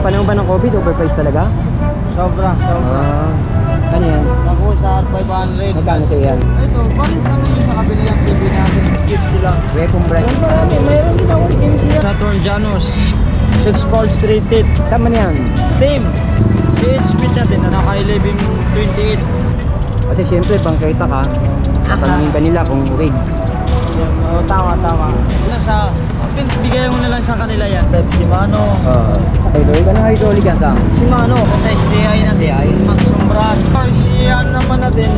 panahon ba ng COVID, overpriced talaga? Sobra. Ano yan? Ako sa 500. Magkano sa'yo yan? Ito, palis ano yung sa kabila yan, CB natin. Gift lang. Wepong brand. Mayroon din ako MC yan. Saturn Janus. 6 pulse 3 teeth. Tama na yan. Steam. Si speed natin na naka 1128. Kasi syempre, pangkita ka. Katanungin ka nila kung rig. Oh, tama. Nasa, bigay mo na lang sa kanila yan. Type Shimano. Hydraulic. Anong hydraulic yan, Sam? Shimano. Sa STI natin. Maxon brand. Yan naman natin.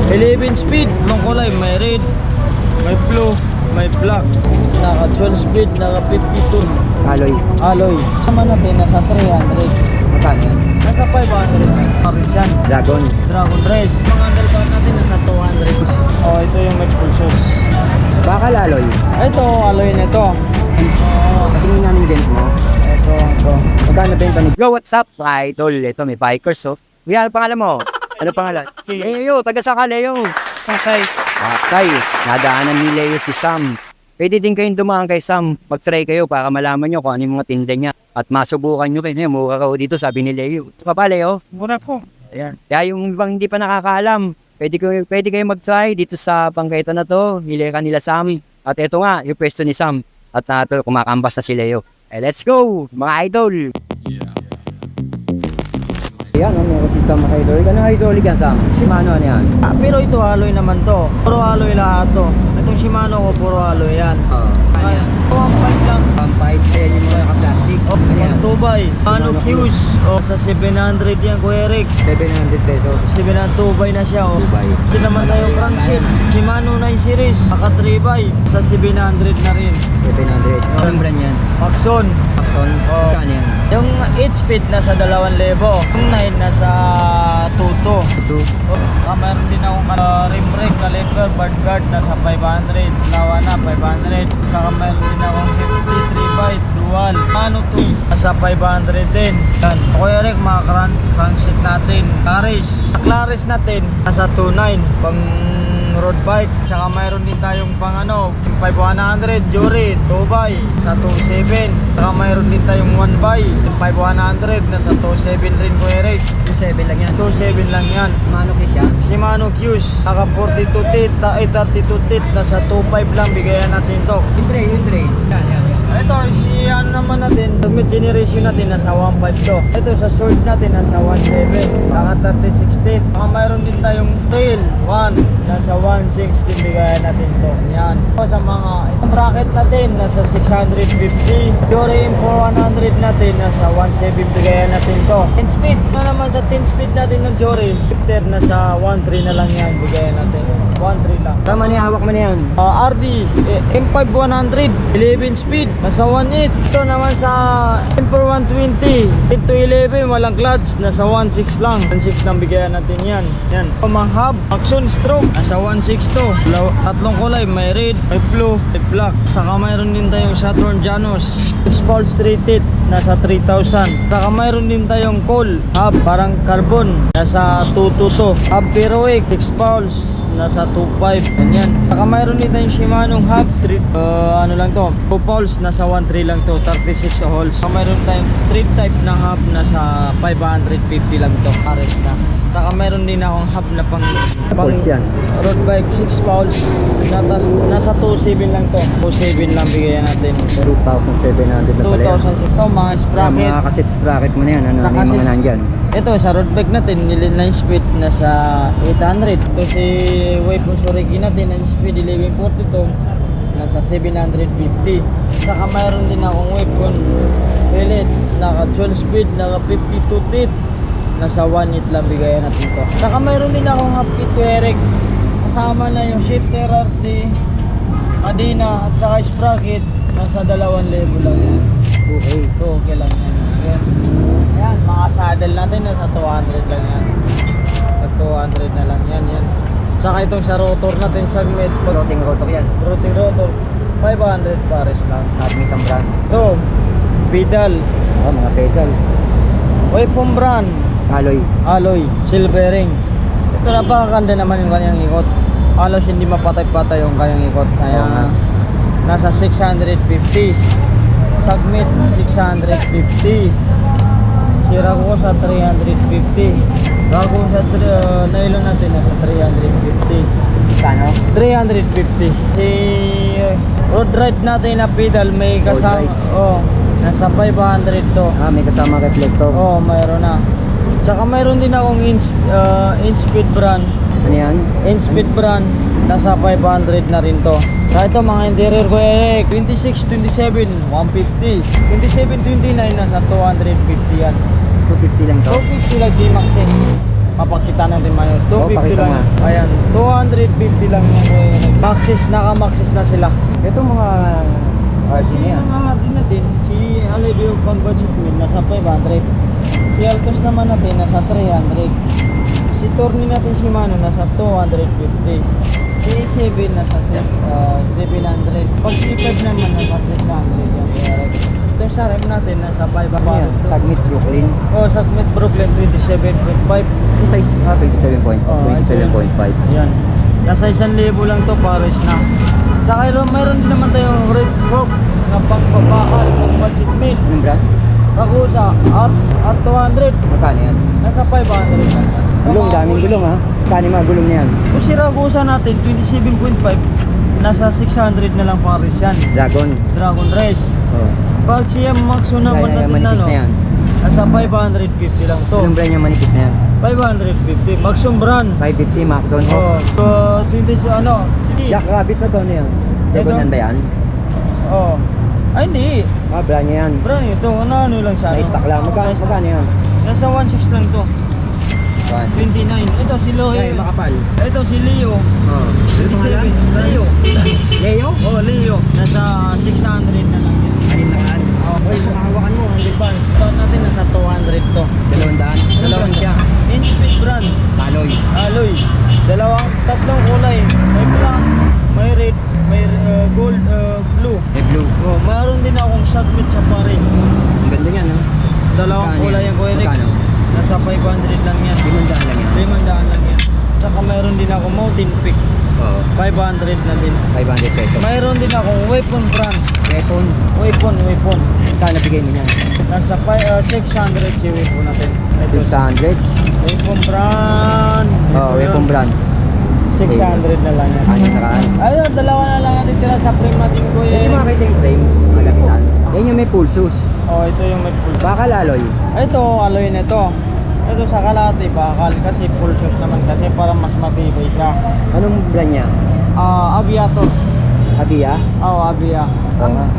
11 speed. Long kulay. May red. May blue. May black. Naka 12 speed. Naka 52. Alloy. Sama natin nasa 300. Magkano yan? Nasa 500. Paris yan. Dragon. Dragon Race. Mga underbar natin nasa 200. Oh, ito yung med full shoes. Bakal alloy. Ito, alloy nito. Patingin namin yung dent mo. Ito. Magkano benta ni... Yo, what's up? Mga idol. Ito, may bikers, oh. Kuya, ano pangalan mo? Ano pangalan? Leo, taga saka Leo. Pasay. Pasay. Nadaanan ni Leo si Sam. Pwede din kayong dumaan kay Sam. Mag-try kayo para malaman nyo kung ano yung mga tinda niya. At masubukan nyo kayo. Mura ka dito, sabi ni Leo. Pa pa, Leo? Mura po. Ayan. Kaya yung ibang hindi pa nakakaalam, pwede kayo mag-try dito sa pangkaita na to. Hilera nila Sam. At ito nga, yung pwesto ni Sam. At nato, kumakambas na si Leo. Let's go, mga idol! Ayan, meron si Sam hydraulic. Ano hydraulic yan, Sam? Shimano ano yan? Pero ito alloy naman to. Puro alloy lahat to. Itong Shimano ko, puro alloy yan. Ayan. Pampahit lang. Pampahit, ayan yung mga ka-plastic. Oh, Ayan. Tubay. Ano Q's? Oh, sa 700 yan, Kuya Eric. 700 pesos. 700 tubay na siya. Oh. Tubay. Ito naman tayo crankshaft. Shimano 9 series. Naka 3 by. Sa 700 na rin. 700. Anong brand yan? Maxon. Maxon? Oh. Saan yan? Yung 8 speed nasa 2,000. Yung 9 nasa 2,200. Ito. Meron din akong rim brake, caliper, bird guard nasa 500. Lawa na 500. Saka meron din akong 53 byte dual. Ano to? Nasa 500 din. Yan. Kuya Eric, mga crankshaft natin. Claris natin nasa 2,900. Pang road bike. Saka mayroon din tayong pang 5,100 Jury 2x sa 2,700. Saka mayroon din tayong 1x 5,100 na sa 2,700 rin, Kuya Eric. 2.7 lang yan. 2,700 lang yan. Shimano kiss yan? Shimano Q's. Naka 42 teeth, 32 teeth, nasa 2,500 lang. Bigayan natin to. Yung tray. Yan. Ito, si ano naman natin, mid generation natin nasa 1.5 to. Ito sa short natin nasa 1.7, naka 36 teeth. Mayroon din tayong tail 1, nasa 160, bigayan natin to. Yan. Sa mga bracket natin nasa 650. Durim 400 natin nasa 170, bigayan natin to. 10 speed. Ito naman sa 10 speed natin ng Jory, 50 nasa 1.3 na lang yan, bigayan natin. 1.3 lang. Tama niya, hawak mo na yan. RD M5 100 11 speed nasa 1.8. Ito naman sa M4 120 8 to 11 walang clutch nasa 1.6 lang. 1.6 lang bigayan natin yan. Mga hub Maxon stroke nasa 1.6 to. Tatlong kulay, may red, may blue, may black. Saka mayroon din tayong Saturn Janus 6 pulse 3 teeth nasa 3,000. Saka mayroon din tayong coal hub parang carbon nasa 222. Hub Heroic 6 pulse nasa 2.5. Ganyan. Saka mayroon din tayong Shimano hub 3 ano lang to, 2 pulse nasa 1.3 lang to, 36 holes. Saka mayroon tayong 3 type na hub nasa 550 lang to, pares na. Saka mayroon din akong hub na pang Pulse yan. road bike 6 pulse nasa 2.7 lang to. 2.7 lang bigayan natin. 2,700 na pala yan. 2,006 to, mga sprocket. Mga cassette sprocket mo na yan. Ano Sa yung mga cassette- nandyan? Ito sa road bike natin, 9 speed nasa 800. Ito si Waypon Suriki natin, 9 speed 1142 nasa 750. Saka mayroon din akong Waypon Pellet, naka 12 speed, naka 52 teeth, nasa 1.8 lang bigayan natin to. Saka mayroon din akong half kit Eric, kasama na yung shifter RT, kadena at saka sprocket, nasa 2,000 lang yan. Okay. So, okay lang yan. Ayan, mga saddle natin nasa 200 lang yan. At 200 na lang yan. Saka itong sa rotor natin sa med, Floating rotor yan. routing rotor, 500 pares lang. Admit ang brand. Ito, pedal, Mga pedal. Waypon brand, alloy, silvering. Ito napakaganda naman yung kanyang ikot. Halos hindi mapatay-patay yung kanyang ikot. Kaya Oo nga. nasa 650. Sagmit 650. Si Ragusa 350. Ragusa nylon natin nasa 350. Kano? 350. Si road ride natin na pedal may kasama. ride. Oh, nasa 500 to. May kasama reflector. Oh, mayroon na. Tsaka mayroon din akong in-speed brand. Ano yan? In-speed brand. Nasa 500 na rin to. Sa ito mga interior ko 26, 27, 150. 27, 29 nasa 250 yan. 250 lang to. 250 lang si Maxis. Papakita natin mayos. 250 pakita lang. nga. Ayan, 250 lang yan. Maxis, naka-Maxis na sila. Ito mga RC na yan. Mga natin natin, si Alevio pang budget meal nasa 500. Si Altos naman natin nasa 300. Si Torni natin si Mano nasa 250. Si A7 nasa 700. Pag si Feb naman nasa 600 yan. Ito sa rem natin nasa 500. Ano yan? Sagmit Brooklyn. Oh, Sagmit Brooklyn 27.5. Yung size 27.5. Oh, 27.5. Yan. Nasa 1,000 lang to, pares na. Tsaka mayroon din naman tayong red rope na pangpapakal, pang budget meal. Anong brand? Ragusa at 200. Magkano yan? Nasa 500 lang yan. Gulong, daming gulong ha. Kani mga gulong na yan. Kung si Ragusa natin, 27.5, nasa 600 na lang pares yan. Dragon. Dragon Race. Oh. Pag siya Maxo naman natin manipis ano, na yan. nasa 550 lang to. Anong brand yung manipis na yan? 550. Maxum brand. 550 Maxon. Oh, so 20 ano, si Jack Rabbit na to ano yan? Ito? Dragon yan ba yan? Oh. Ay hindi. Brand niya yan. Brand ito, ano lang siya. May stock lang. Magkano yan? Nasa 16 lang to. 29. Ito si Lohe. Ay, makapal. Ito si Leo. Oh. 27. Leo. Leo? Oh, Leo. Nasa 600 na lang yan. Anin na kaan? Oh, makahawakan mo. Hindi pa. Ito natin nasa 200 to. 200. Dalawang siya. In-speed brand. Alloy. Alloy. Tatlong kulay. May black, may red, may gold, blue. May blue. Oh, mayroon din akong Sagmit sa parin. Ang ganda niya no? Dalawang Magkano kulay yan? yung Kuya Rick. Magkano? Nasa 500 lang yan. 500 lang yan. 500 lang yan. Tsaka mayroon din ako Mountain Peak. Oo. 500 na din. 500 pesos. Mayroon din akong Weapon brand. Weapon. Weapon. Magkano bigay mo niyan? Nasa 600 si Weapon natin. Ito. 600. Weapon brand. Oo, Weapon brand. 600 na lang yan. Ano na kaan? Ayun, dalawa na lang natin tira sa frame natin ko Hindi eh. makakita yung frame. Malapitan. Yan yung may pulsos. Oh, ito yung may full. Bakal alloy. Ito, alloy nito. Ito sa kalahati bakal kasi full shoes naman kasi para mas matibay siya. Anong brand niya? Aviator. Avia? Oh, Avia.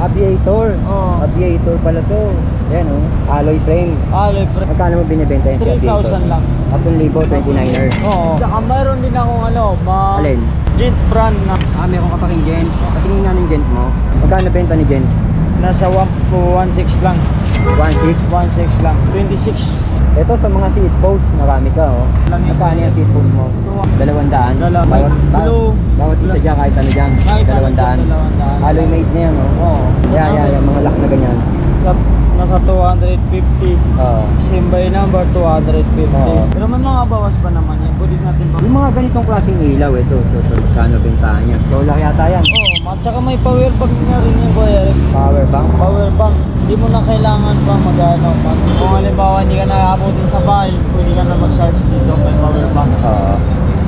Aviator. Oh. Aviator pala to. Yan oh. Alloy frame. Alloy Magkano mo binibenta yung si Aviator? 3,000 lang. 3,000, 29er. Oo. Tsaka mayroon din akong Alin? Gent brand na Meron ka pa rin gent. Patingin nga ng gent mo. Magkano benta ni gent? nasa 1.6 lang. 1.6. 1.6 lang. 26. Ito sa mga seat post, marami ka oh. Lang yan. Magkano yung seat post mo? 200. Dalawa. Bawat, bawat isa dyan kahit ano dyan. Kahit ano 200. dyan, 200. Alloy made na yan oh. Oo. Yan, mga lock na ganyan. Nasa 250. Oo. Simbay number 250. Oo. Pero may mga bawas pa naman yan. Pwede natin pa. Yung mga ganitong klaseng ilaw, ito, magkano bentahan yan? Solar yata yan. Oo. At saka may power bank nga rin yan, Kuya Eric. Power bank. Power bank. Hindi mo na kailangan pa mag-ano. Kung halimbawa hindi ka nakaabutin sa bahay, pwede ka na mag-charge dito may power bank. Oo.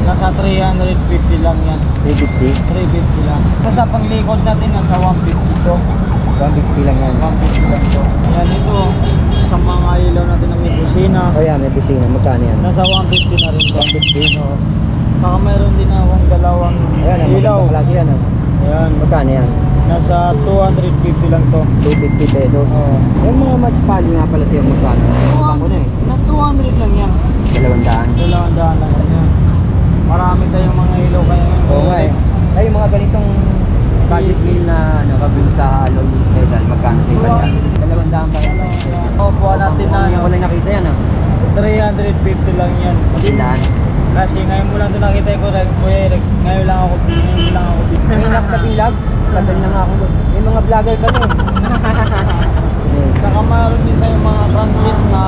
Nasa 350 lang yan. 350. 350 lang. Sa panglikod natin, nasa 150 to. 150 lang yan. 150 lang to. Yan ito. Sa mga ilaw natin na may busina. Oh yeah, may busina. Magkano yan? Nasa 150 na rin to. 150. Oo. Saka mayroon din akong dalawang Ayan, ang ilaw. magandang klase yan. Oh. Ayan. Magkano yan? Nasa 250 lang to. 250 pesos. Oo. Yung mga match pali nga pala sa'yo magkano? Utang ko na eh. Na 200 lang yan. 200. 200 lang yan. Marami tayong mga ilaw kaya ngayon. Oo nga eh. Ay, yung mga ganitong budget meal na kabili sa alloy pedal, magkano sa iba yan? 200 pa yan. Opuan natin na Yung ko lang nakita yan ah. 350 lang yan. 100. Kasi ngayon mo lang ito nakita ko, Kuya Eric. Ngayon lang ako. Mahirap na vlog. Tagal na nga ako. May mga vlogger ka nun. Saka mayroon din tayong mga transit na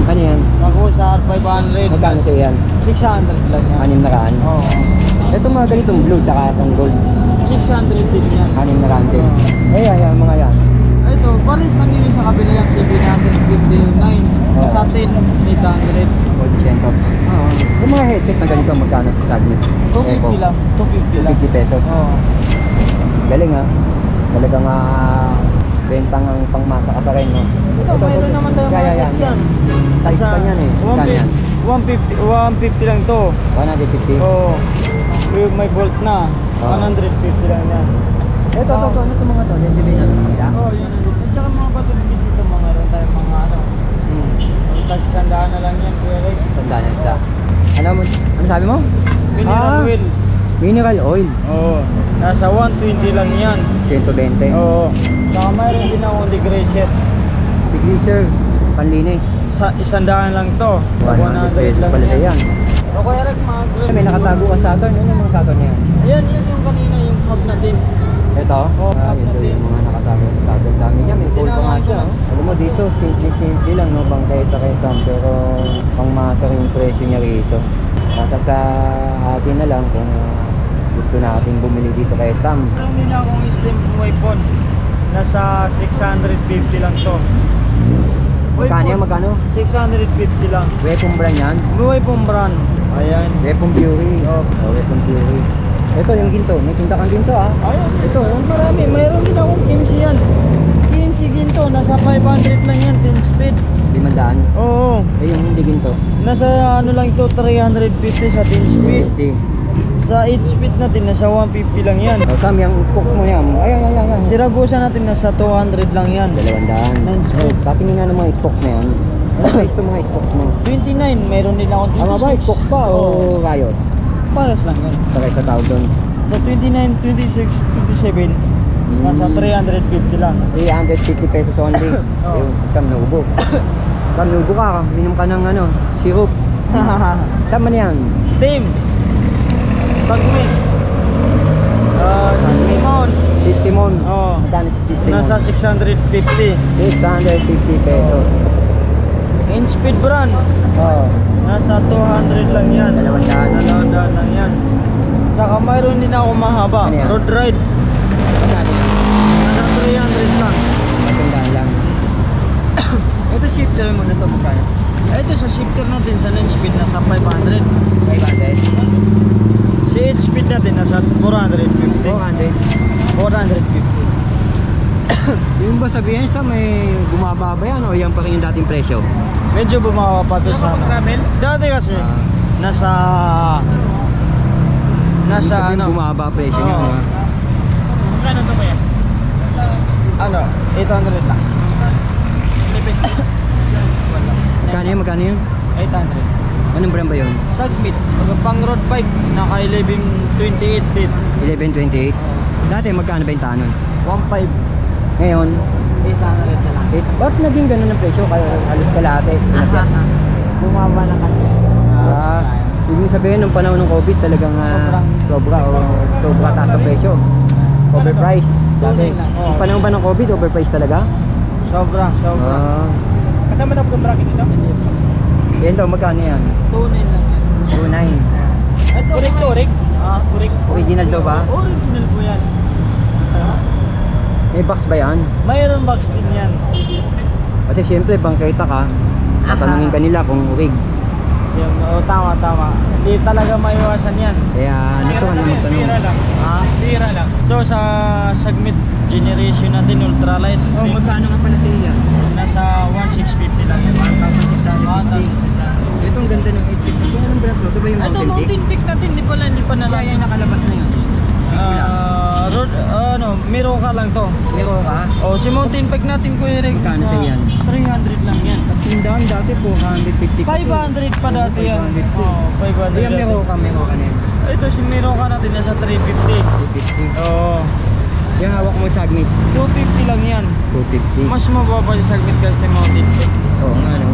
Ano yan? Ragusa 500. Magkano sa yan? 600 lang yan. 600. Oo. Ito mga ganitong blue tsaka itong gold. 600 din yan. 600 din. Ay, mga yan. Ito, pares lang yun sa kabila yan. 759. Oo. Sa atin, 800. All center. Oo. Yung mga headset na ganito, magkano sa Sagmit? 250 lang. 250 lang. 250 pesos. Oo. Galing ha. Talagang bentang ang pangmasa ka pa rin, no? Ito, mayroon naman tayong mga sets yan. Size pa niyan eh. Magkano yan? 150 lang to. 150. Oo. Yung may bolt na. Oo. 150 lang yan. Ito, ano itong mga to? Yan sabihin natin sa kanila? Oo, yan. At saka mga battery kits ito, mga rin tayong mga ano. Tag-sandaan na lang yan, Kuya Ray. Sandaan na isa. Ano sabi mo? Mineral oil. Mineral oil. Oo. Nasa 120 lang yan. 120. Oo. Saka mayroon din akong degreaser. Degreaser. Panlinis. Isandaan lang to. 100 pesos lang pala yan. O Kuya Ray, mga May nakatago ka Saturn. Ano yung mga Saturn na yan? Ayan, yun yung kanina yung hub natin. Ito? Oo, Ito natin. yung mga nakatago sa Saturn. Dami niya. May full pa nga Tinawan ko siya. lang. Alam mo dito, simple lang, no? Bangkay ito kay Sam. Pero pangmasa rin yung presyo niya rito. Nasa sa atin na lang kung gusto natin bumili dito kay Sam. Meron din akong stem weapon. Nasa 650 lang to. Magkano yan? Magkano? 650 lang. Weapon brand yan? Weapon brand. Ayan. Weapon Fury. Oh, Weapon Fury. Ito yung ginto. May tinta kang ginto ah. Ayan. Ito, marami. Mayroon din akong KMC yan. KMC ginto. Nasa 500 lang yan. 10 speed. 500. Oo. Eh yung hindi ginto. Nasa ano lang ito, 350 sa 10 speed. 50. Sa 8 speed natin, nasa 150 lang yan. Oh, Sam, yung spokes mo yan. Ayan. Si Ragusa natin, nasa 200 lang yan. 200. 9 speed. Patingin nga ng mga spokes na yan. Ano size itong mga spokes mo? 29, mayroon din akong 26. Tama ba? Spokes pa o Oo. rayos? Pares lang yan. Sakay sa tawag doon. Sa 29, 26, 27, nasa 350 lang. 350 pesos only. Oo. Ayun, Sam, naubo. Sam, naubo ka. Minom ka ng ano, syrup. Sam, ano yan? Steam. Sagmit. Sistemon. Sistemon. Oo. Magkano si Sistemon? Nasa 650. 650 pesos. In speed brand. Oo. Nasa 200 lang yan. 200. 200 lang yan. Saka mayroon din ako mahaba. Ano yan? Road ride. Magkano yan? Nasa 300 lang. Matandaan lang. Ito shifter mo na to, magkano? Ito sa shifter natin sa 9 speed nasa 500. 500. Si 8 speed natin nasa 450. 400. 450. Yung ba sabihin sa may bumaba ba yan o yan pa rin yung dating presyo? Medyo bumaba pa to sa dati kasi nasa Sabihin ano bumaba presyo niya. Oo. ha? Magkano to kaya? Ano? 800 lang. Magkano yun? 800. Anong brand ba yun? Sagmit. Pang road bike naka 1128 feet. 1128. Dati magkano ba yung tanon? 1.5. Ngayon, 800 na lang. ba't naging ganun ang presyo? Kaya halos kalahati. Bumaba na kasi. Ibig sabihin nung panahon ng COVID talagang sobra taas ang presyo. Overprice. Dati, Tunay lang, oo. yung panahon ba ng COVID, overprice talaga? Sobra. Kasama na po yung bracket nito? Yan daw, magkano yan? Tunay lang yan. 2.9. Ito, Kurik. Kurik. Original daw ba? Original po yan. May box ba yan? Mayroon box din yan. Kasi syempre, bangketa ka, tatanungin ka nila kung rig. Tama. Hindi talaga maiwasan yan. Kaya ano to, ano magtanong? Tira lang. Ito sa Sagmit generation natin, ultralight. Magkano nga pala siya? Nasa 1,650 lang yan. 1,650. Ito ang ganda ng 860. Kung anong brand to? Ito ba yung Ito, Mountain Peak? Mountain Peak natin. Hindi pa na Kaya yung nakalabas na yun. Miroka lang to. Pero ka? Si Mountain Peak natin, Kuya Rick. Magkano sa siya yan? 300 lang yan. At tindahan dati po, 150. 500 pa dati yan. 500. Oo, 500. Ayan, meron ka na yun. Ito si Miroka natin nasa 350. 250. Oo. Yung hawak mo sa Sagmit, 250 lang yan. 250. Mas mababa yung Sagmit kasi may Mountain Peak. Oo nga, no?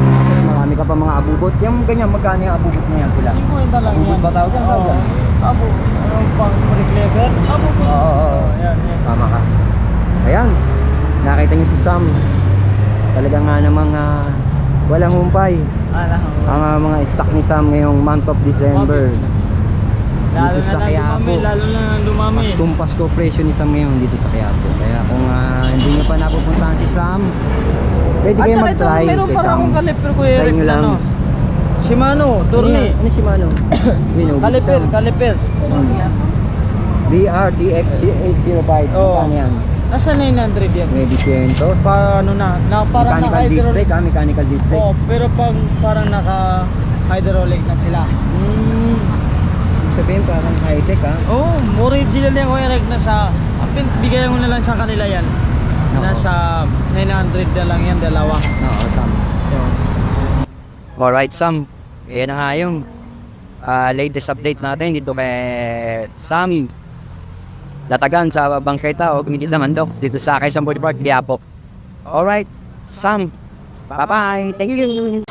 Tapos marami ka pa mga abubot. Yung ganyan, magkano yung abubot na yan sila? 50 lang Abubot yan. ba tawag yan? Tawag yan? Ano pang reclever? Oo. Yan. Tama ka. Ayan, nakita niyo si Sam. Talaga nga namang walang humpay. Ala. Ang mga stock ni Sam ngayong month of December. Lalo Dito na sa lang Quiapo. dumami, lalo na lang dumami. Pasko presyo ni Sam ngayon dito sa Quiapo. Kaya kung hindi nyo pa napupuntahan si Sam, pwede At kayo saka ito, mag-try meron kay pa Sam. akong kaliper ko Try Eric nyo na lang. no. Shimano, Tourne. Ano si Mano? Kaliper. BRTX 805. Oo. Magkano yan? Nasa 900 yan. May disyento. Pa ano na parang Mechanical disc brake ha? Mechanical disc brake. Oh, pero pag parang naka hydraulic na sila. Ibig sabihin parang high-tech ha? Oh, original yan ko Eric na sa bigayan ko na lang sa kanila yan. Oo. Nasa 900 na lang yan, dalawa. Oo, Sam. Alright, Sam. Yan na nga yung latest update natin dito kay Sam Latagan sa Bangketa o hindi naman dito sa Quezon Boulevard, Quiapo. Alright, Sam. Bye-bye. Thank you.